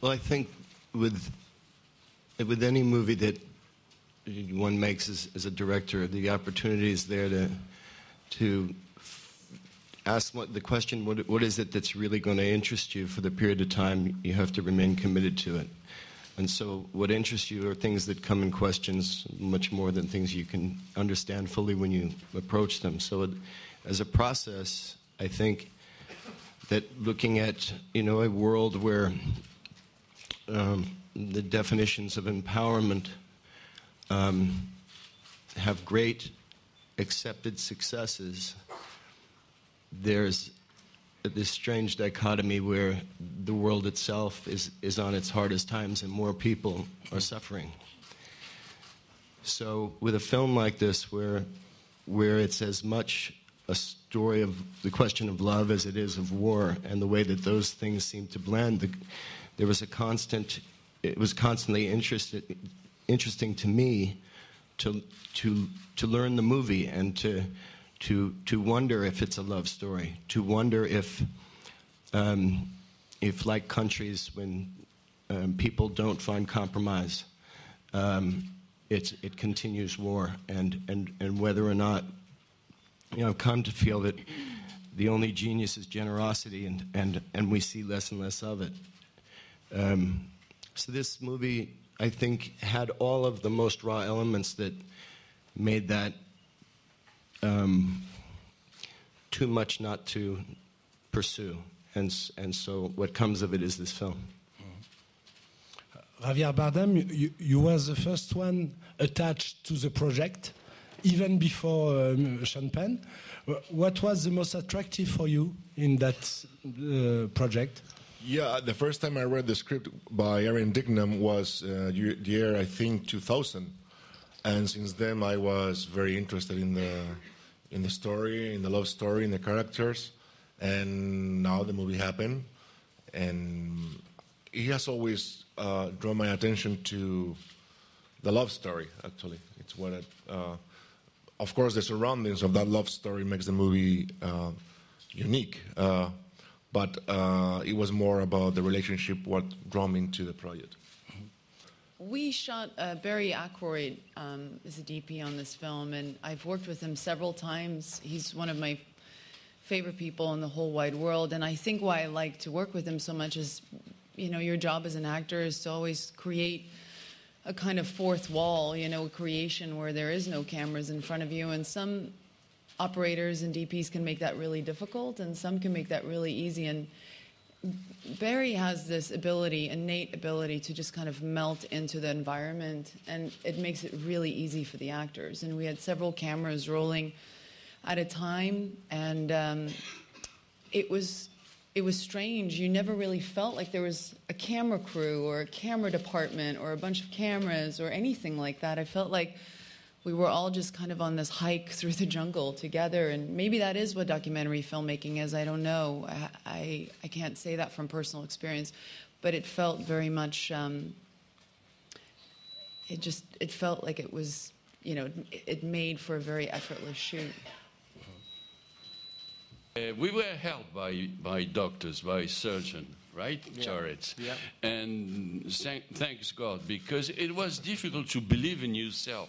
Well, I think with any movie that one makes as a director, the opportunity is there to ask the question, what is it that's really going to interest you for the period of time you have to remain committed to it. And so what interests you are things that come in questions much more than things you can understand fully when you approach them. So as a process, I think that looking at, a world where the definitions of empowerment have great accepted successes, there's this strange dichotomy where the world itself is on its hardest times and more people are suffering. So with a film like this where it's as much a story of the question of love as it is of war, and the way that those things seem to blend, it was constantly interesting to me to learn the movie and to wonder if it's a love story, to wonder if like countries, when people don't find compromise, it continues war, and whether or not, I've come to feel that the only genius is generosity, and we see less and less of it. So this movie, I think, had all of the most raw elements that made that too much not to pursue, and so what comes of it is this film. Javier Bardem, you was the first one attached to the project, even before Sean Penn. What was the most attractive for you in that project? Yeah, the first time I read the script by Aaron Dignam was the year, I think, 2000. And since then, I was very interested in the story, in the love story, in the characters. And now the movie happened. And he has always drawn my attention to the love story, actually. It's what of course, the surroundings of that love story makes the movie unique. But it was more about the relationship, what drew me into the project. We shot Barry Ackroyd as a DP on this film, and I've worked with him several times. He's one of my favorite people in the whole wide world, and I think why I like to work with him so much is, your job as an actor is to always create a kind of fourth wall, creation where there is no cameras in front of you, and some operators and DPs can make that really difficult, and some can make that really easy. And Barry has this innate ability to just kind of melt into the environment, and it makes it really easy for the actors. And we had several cameras rolling at a time, and it was strange. You never really felt like there was a camera crew or a camera department or a bunch of cameras or anything like that. I felt like we were all just kind of on this hike through the jungle together, and maybe that is what documentary filmmaking is. I don't know. I can't say that from personal experience, but it felt very much. It felt like it was, it made for a very effortless shoot. We were helped by doctors, by surgeons, right, Jared? Yeah. And thanks God, because it was difficult to believe in yourself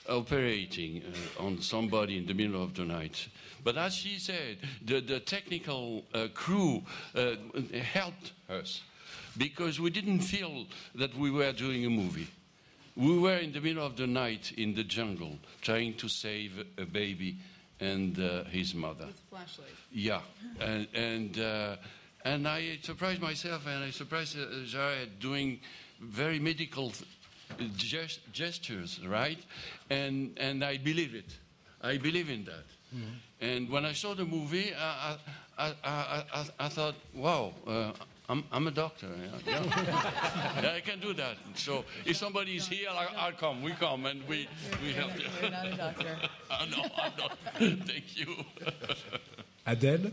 operating on somebody in the middle of the night. But as she said, the technical crew helped us, because we didn't feel that we were doing a movie. We were in the middle of the night in the jungle trying to save a baby and his mother. With a flashlight. Yeah, and I surprised myself, and I surprised Jared doing very medical gestures, right? And I believe it. I believe in that. Mm-hmm. And when I saw the movie, I thought, wow, I'm a doctor. Yeah. Yeah, I can do that. So if somebody is here, I'll come. We come and we help you. You're not a doctor. No, I'm not. Thank you. Adele?